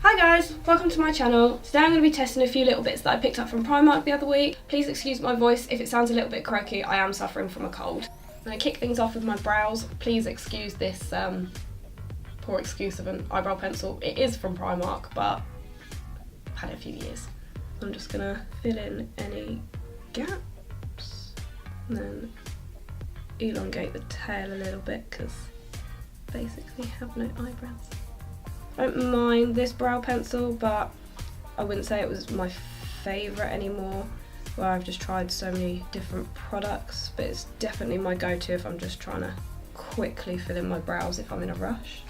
Hi guys, welcome to my channel. Today I'm going to be testing a few little bits that I picked up from Primark the other week. Please excuse my voice if it sounds a little bit croaky, I am suffering from a cold. I'm going to kick things off with my brows. Please excuse this poor excuse of an eyebrow pencil. It is from Primark, but I've had it a few years. I'm just going to fill in any gaps and then elongate the tail a little bit because basically have no eyebrows. I don't mind this brow pencil, but I wouldn't say it was my favourite anymore, where I've just tried so many different products, but it's definitely my go-to if I'm just trying to quickly fill in my brows if I'm in a rush.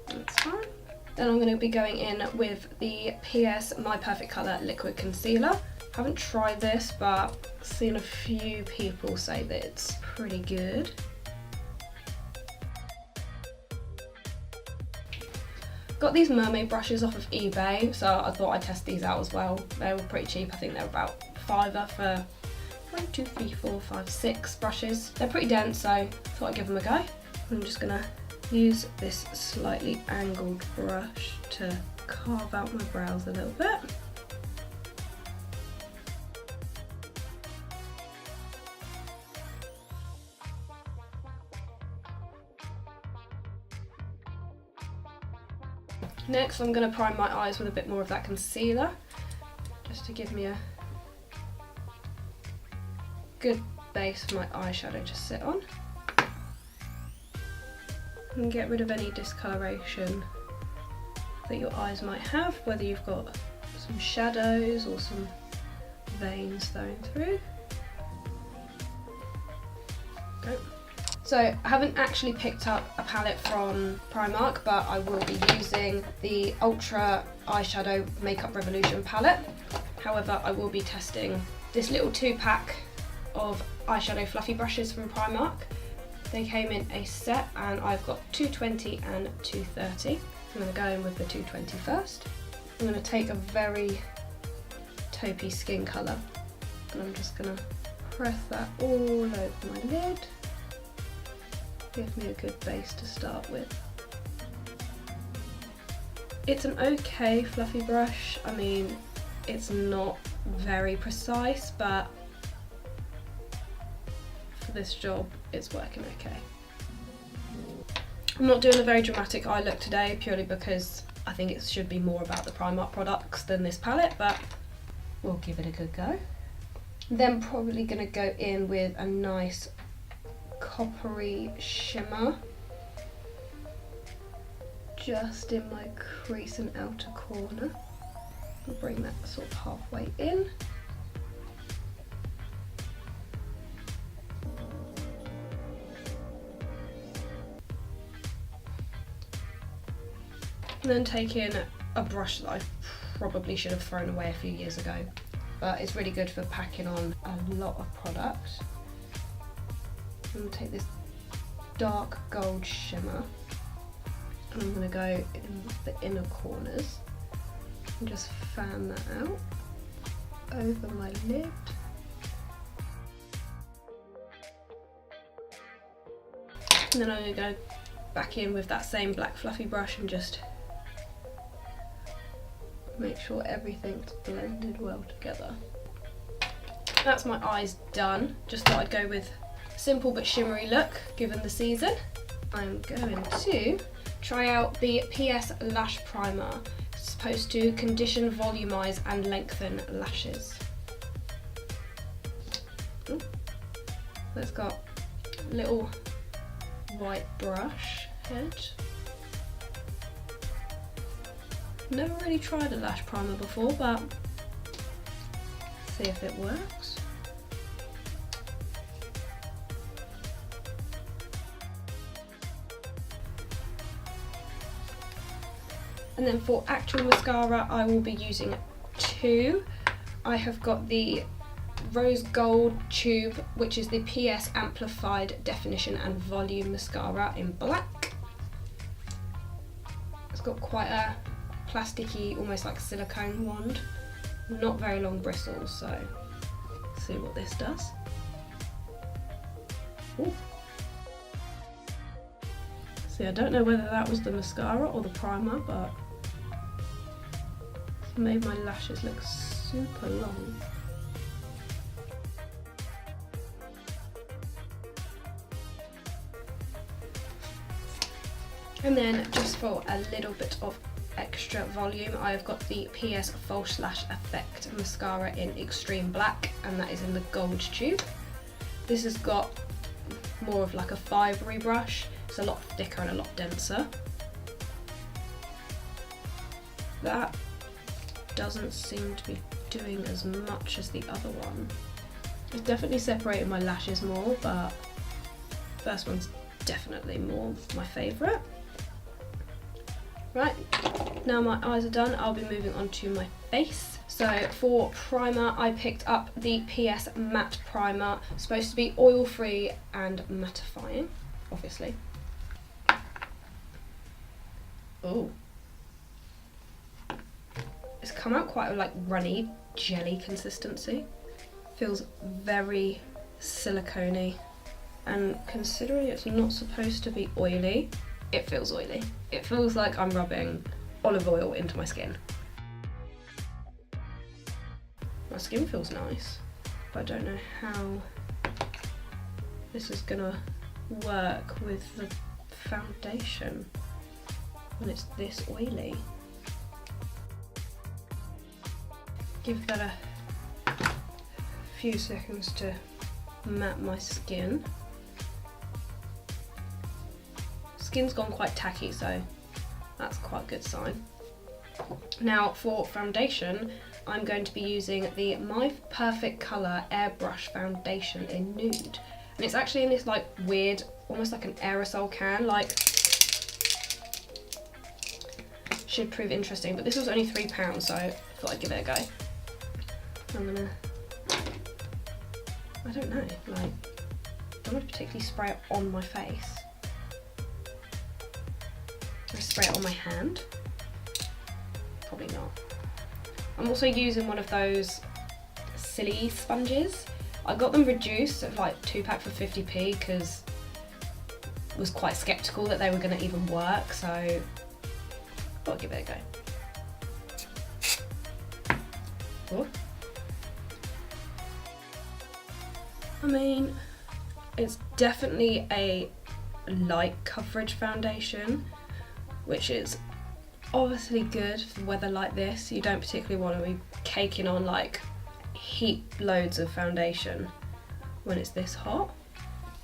That's fine. Then I'm going to be going in with the PS My Perfect Colour Liquid Concealer. Haven't tried this, but seen a few people say that it's pretty good. Got these mermaid brushes off of eBay, so I thought I'd test these out as well. They were pretty cheap. I think they're about £5 for 1, 2, 3, 4, 5, 6 brushes. They're pretty dense, so I thought I'd give them a go. I'm just going to use this slightly angled brush to carve out my brows a little bit. Next I'm going to prime my eyes with a bit more of that concealer, just to give me a good base for my eyeshadow to sit on. And get rid of any discoloration that your eyes might have, whether you've got some shadows or some veins flowing through. Go. So I haven't actually picked up a palette from Primark, but I will be using the Ultra Eyeshadow Makeup Revolution palette. However, I will be testing this little 2-pack of eyeshadow fluffy brushes from Primark. They came in a set and I've got 220 and 230. I'm going to go in with the 220 first. I'm going to take a very taupey skin colour and I'm just going to press that all over my lid. Give me a good base to start with. It's an okay fluffy brush. I mean, it's not very precise, but for this job it's working okay. I'm not doing a very dramatic eye look today, purely because I think it should be more about the Primark products than this palette, but we'll give it a good go. Then probably going to go in with a nice coppery shimmer just in my crease and outer corner. I'll bring that sort of halfway in. And then take in a brush that I probably should have thrown away a few years ago, but it's really good for packing on a lot of product. I'm going to take this dark gold shimmer and I'm going to go in the inner corners and just fan that out over my lid. And then I'm going to go back in with that same black fluffy brush and just make sure everything's blended well together. That's my eyes done. Just thought I'd go with a simple but shimmery look given the season. I'm going to try out the PS Lash Primer. It's supposed to condition, volumise and lengthen lashes. Ooh. It's got a little white brush head. Never really tried a lash primer before, but see if it works. And then for actual mascara, I will be using 2. I have got the Rose Gold Tube, which is the PS Amplified Definition and Volume Mascara in black. It's got quite a plasticky, almost like silicone wand. Not very long bristles, so let's see what this does. Ooh. See, I don't know whether that was the mascara or the primer, but it made my lashes look super long. And then just for a little bit of extra volume, I've got the PS False Lash Effect mascara in Extreme Black, and that is in the gold tube. This has got more of like a fibery brush. It's a lot thicker and a lot denser. That doesn't seem to be doing as much as the other one. It's definitely separated my lashes more, but the first one's definitely more my favourite. Right, now my eyes are done, I'll be moving on to my face. So for primer, I picked up the PS Matte Primer. It's supposed to be oil-free and mattifying, obviously. Oh. It's come out quite a like runny, jelly consistency. Feels very silicone-y. And considering it's not supposed to be oily, it feels oily. It feels like I'm rubbing olive oil into my skin. My skin feels nice, but I don't know how this is gonna work with the foundation when it's this oily. Give that a few seconds to matte my skin. Skin's gone quite tacky, so that's quite a good sign. Now for foundation, I'm going to be using the My Perfect Colour Airbrush Foundation in Nude. And it's actually in this like weird, almost like an aerosol can, like, should prove interesting, but this was only £3, so I thought I'd give it a go. I'm gonna, I don't know, like, I don't want to particularly spray it on my face. I spray it on my hand? Probably not. I'm also using one of those silly sponges. I got them reduced at like 2-pack for 50p because I was quite sceptical that they were going to even work, so I thought I'd give it a go. Ooh. I mean, it's definitely a light coverage foundation, which is obviously good for weather like this. You don't particularly want to be caking on like heap loads of foundation when it's this hot.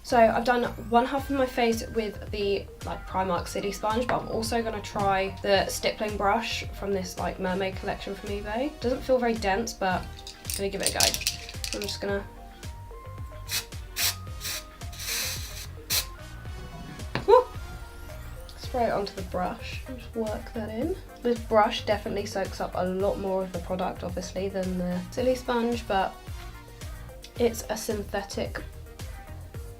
So I've done one half of my face with the like Primark City Sponge, but I'm also going to try the stippling brush from this like mermaid collection from eBay. Doesn't feel very dense, but I'm going to give it a go. I'm just going to spray it onto the brush and just work that in. This brush definitely soaks up a lot more of the product, obviously, than the Silly Sponge, but it's a synthetic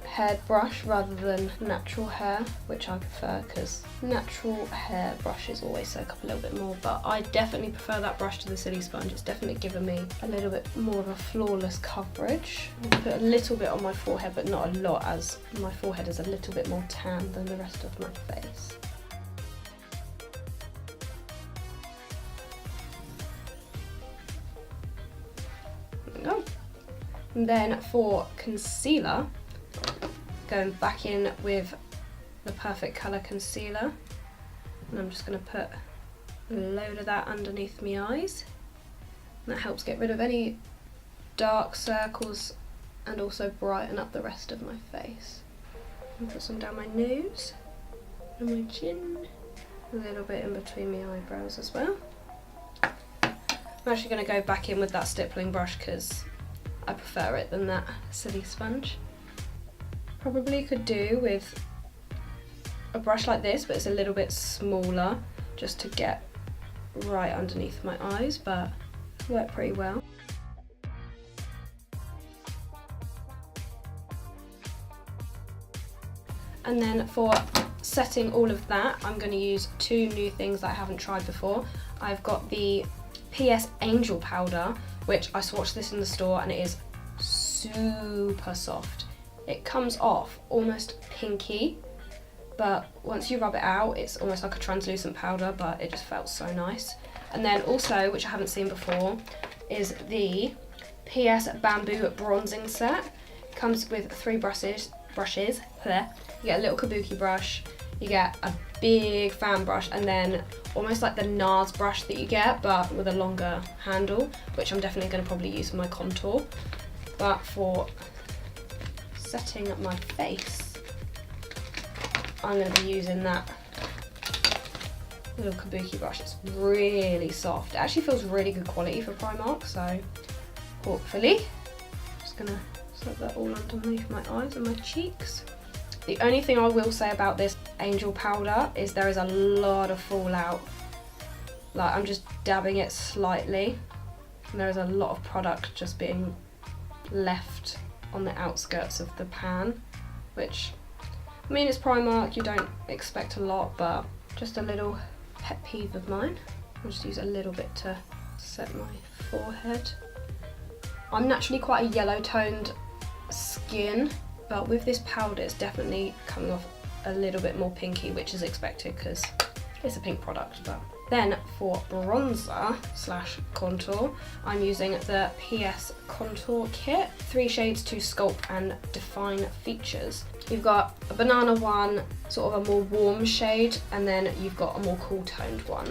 haired brush rather than natural hair, which I prefer because natural hair brushes always soak up a little bit more, but I definitely prefer that brush to the Silly Sponge. It's definitely given me a little bit more of a flawless coverage. I'll put a little bit on my forehead, but not a lot, as my forehead is a little bit more tan than the rest of my face. Go. And then for concealer, going back in with the Perfect Colour concealer, and I'm just going to put a load of that underneath my eyes, and that helps get rid of any dark circles and also brighten up the rest of my face. And put some down my nose and my chin, a little bit in between my eyebrows as well. I'm actually going to go back in with that stippling brush because I prefer it than that Silly Sponge. Probably could do with a brush like this, but it's a little bit smaller just to get right underneath my eyes, but it worked pretty well. And then for setting all of that, I'm going to use two new things that I haven't tried before. I've got the PS Angel powder, which I swatched this in the store and it is super soft. It comes off almost pinky, but once you rub it out, it's almost like a translucent powder, but it just felt so nice. And then also, which I haven't seen before, is the PS Bamboo Bronzing Set. It comes with 3 brushes. There. You get a little kabuki brush, you get a big fan brush, and then almost like the NARS brush that you get, but with a longer handle, which I'm definitely going to probably use for my contour. But for setting up my face, I'm going to be using that little kabuki brush. It's really soft. It actually feels really good quality for Primark, so hopefully. Just going to set that all underneath my eyes and my cheeks. The only thing I will say about this Angel powder is there is a lot of fallout. Like, I'm just dabbing it slightly and there is a lot of product just being left on the outskirts of the pan, which, I mean, it's Primark, you don't expect a lot, but just a little pet peeve of mine. I'll just use a little bit to set my forehead. I'm naturally quite a yellow toned skin, but with this powder it's definitely coming off a little bit more pinky, which is expected because it's a pink product. But then for bronzer slash contour, I'm using the PS Contour Kit, 3 shades to sculpt and define features. You've got a banana one, sort of a more warm shade, and then you've got a more cool toned one.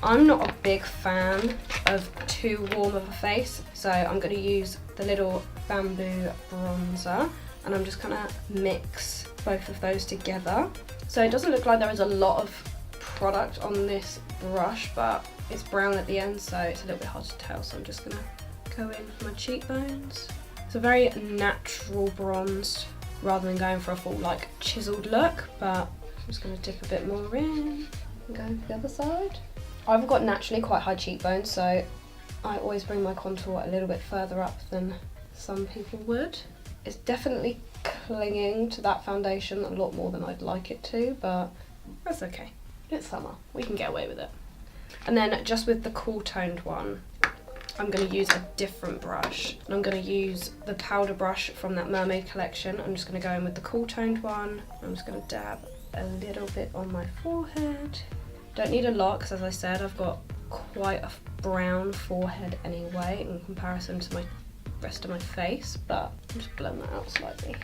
I'm not a big fan of too warm of a face, so I'm going to use the little bamboo bronzer, and I'm just gonna mix both of those together. So it doesn't look like there is a lot of product on this brush, but it's brown at the end, so it's a little bit hard to tell. So I'm just gonna go in for my cheekbones. It's a very natural bronze, rather than going for a full like chiseled look, but I'm just gonna dip a bit more in and go to the other side. I've got naturally quite high cheekbones, so I always bring my contour a little bit further up than some people would. It's definitely clinging to that foundation a lot more than I'd like it to, but that's okay. It's summer, we can get away with it. And then just with the cool toned one, I'm going to use a different brush. And I'm going to use the powder brush from that Mermaid collection. I'm just going to go in with the cool toned one. I'm just going to dab a little bit on my forehead. Don't need a lot because, as I said, I've got quite a brown forehead anyway in comparison to my rest of my face, but I'll just blend that out slightly.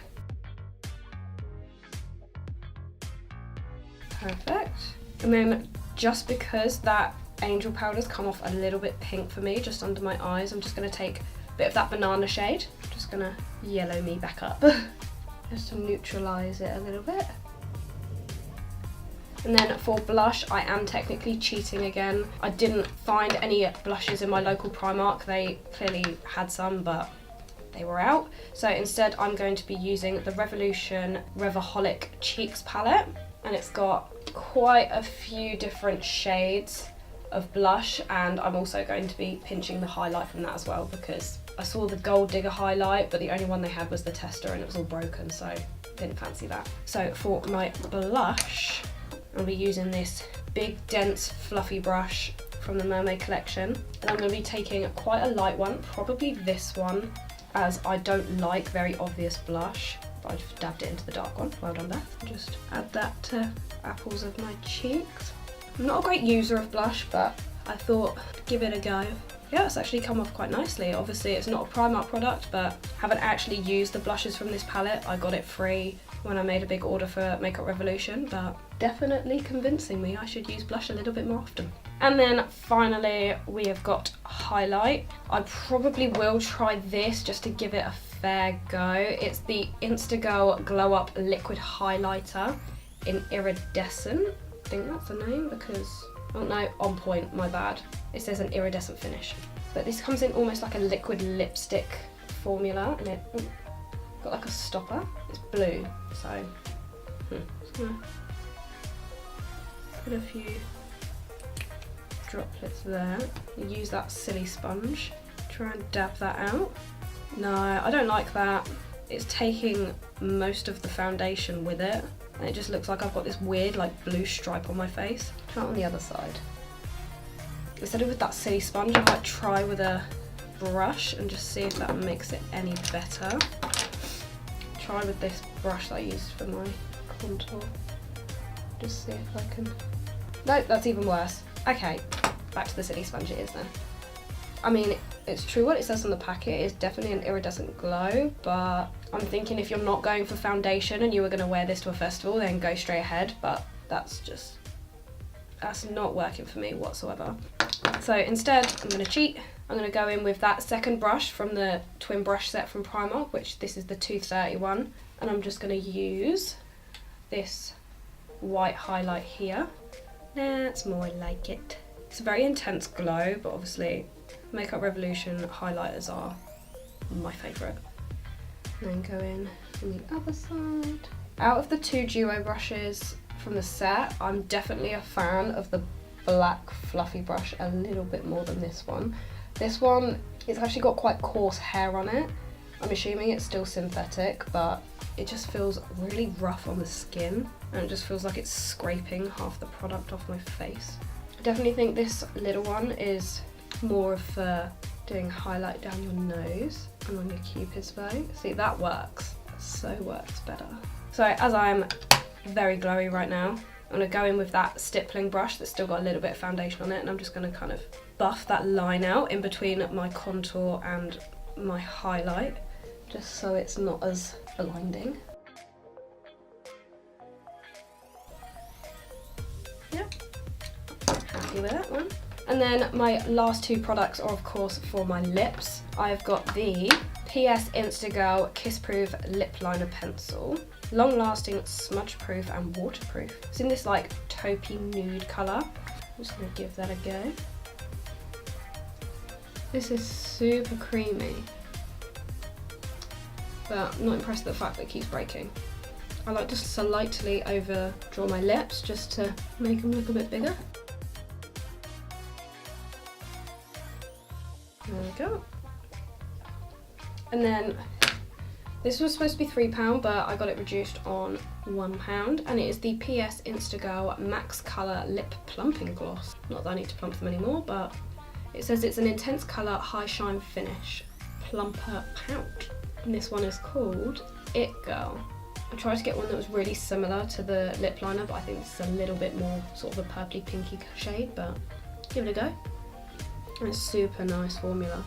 Perfect. And then just because that Angel powder's come off a little bit pink for me just under my eyes, I'm just going to take a bit of that banana shade. I'm just going to yellow me back up just to neutralise it a little bit. And then for blush, I am technically cheating again. I didn't find any blushes in my local Primark. They clearly had some, but they were out. So instead, I'm going to be using the Revolution Revaholic Cheeks palette. And it's got quite a few different shades of blush. And I'm also going to be pinching the highlight from that as well, because I saw the Gold Digger highlight, but the only one they had was the tester and it was all broken, so didn't fancy that. So for my blush, I'll be using this big, dense, fluffy brush from the Mermaid collection. And I'm going to be taking quite a light one, probably this one, as I don't like very obvious blush. But I've dabbed it into the dark one. Well done, Beth. Just add that to apples of my cheeks. I'm not a great user of blush, but I thought give it a go. Yeah, it's actually come off quite nicely. Obviously, it's not a Primark product, but haven't actually used the blushes from this palette. I got it free when I made a big order for Makeup Revolution, but definitely convincing me I should use blush a little bit more often. And then finally, we have got highlight. I probably will try this just to give it a fair go. It's the Instagirl Glow Up Liquid Highlighter in Iridescent. I think that's the name because, oh no, On Point, my bad. It says an iridescent finish. But this comes in almost like a liquid lipstick formula, and it got like a stopper. It's blue, so just gonna put a few droplets there. Use that silly sponge. Try and dab that out. No, I don't like that. It's taking most of the foundation with it, and it just looks like I've got this weird like blue stripe on my face. Try it on the other side. instead of with that silly sponge, I might try with a brush and just see if that makes it any better. Try with this brush that I used for my contour. Just see if I can... No, that's even worse. Okay, back to the silly sponge it is then. I mean, it's true what it says on the packet, it's definitely an iridescent glow, but I'm thinking if you're not going for foundation and you were going to wear this to a festival, then go straight ahead, but that's not working for me whatsoever. So instead, I'm going to cheat. I'm going to go in with that second brush from the twin brush set from Primark, which this is the 231, and I'm just going to use this white highlight here. That's more like it. It's a very intense glow, but obviously Makeup Revolution highlighters are my favourite. And then go in on the other side. Out of the two duo brushes from the set, I'm definitely a fan of the black fluffy brush a little bit more than this one. This one, it's actually got quite coarse hair on it. I'm assuming it's still synthetic, but it just feels really rough on the skin, and it just feels like it's scraping half the product off my face. I definitely think this little one is more for doing highlight down your nose and on your cupid's bow. See, that works. So works better. So as I'm very glowy right now, I'm going to go in with that stippling brush that's still got a little bit of foundation on it, and I'm just going to kind of buff that line out in between my contour and my highlight, just so it's not as blinding. Yep, happy with that one. And then my last two products are of course for my lips. I've got the PS Instagirl Kiss Proof Lip Liner Pencil. Long lasting, smudge proof and waterproof. It's in this like taupey nude colour. I'm just going to give that a go. This is super creamy, but I'm not impressed with the fact that it keeps breaking. I like to slightly overdraw my lips just to make them look a bit bigger. There we go. And then this was supposed to be £3, but I got it reduced on £1, and it is the PS Instagirl Max Colour Lip Plumping Gloss. Not that I need to plump them anymore, but it says it's an intense colour, high shine finish, plumper pout. And this one is called It Girl. I tried to get one that was really similar to the lip liner, but I think this is a little bit more sort of a purpley pinky shade, but give it a go. And it's super nice formula.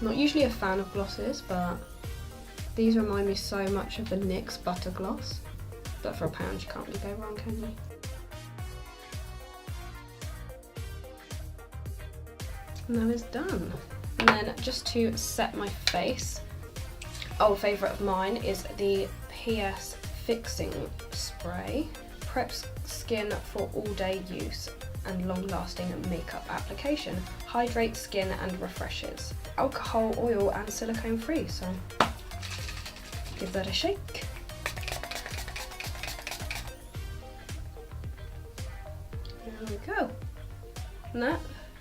I'm not usually a fan of glosses, but these remind me so much of the NYX Butter Gloss. But for £1 you can't really go wrong, can you? And that is done. And then just to set my face, old favourite of mine is the PS Fixing Spray. Preps skin for all day use and long-lasting makeup application. Hydrates skin and refreshes. Alcohol, oil and silicone free, so give that a shake. There we go. And that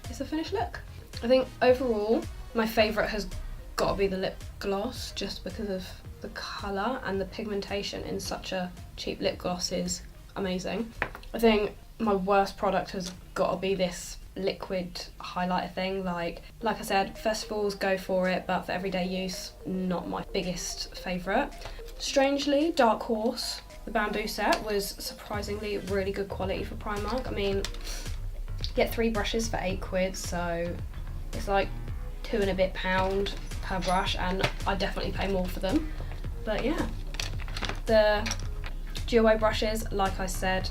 is the finished look. I think overall my favourite has got to be the lip gloss, just because of the colour and the pigmentation in such a cheap lip gloss is amazing. I think my worst product has got to be this liquid highlighter thing. Like I said, festivals, go for it, but for everyday use, not my biggest favourite. Strangely, Dark Horse, the bamboo set, was surprisingly really good quality for Primark. I mean, you get 3 brushes for £8, so it's like £2 and a bit per brush, and I definitely pay more for them. But yeah, the duo brushes, like I said,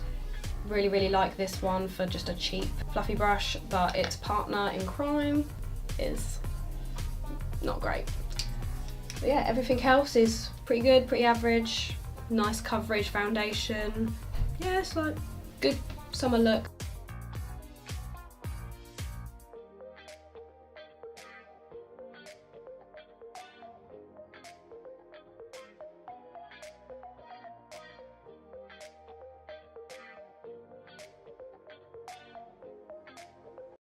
really like this one for just a cheap fluffy brush, but its partner in crime is not great. But yeah, everything else is pretty good, pretty average, nice coverage foundation. Yeah, it's like good summer look.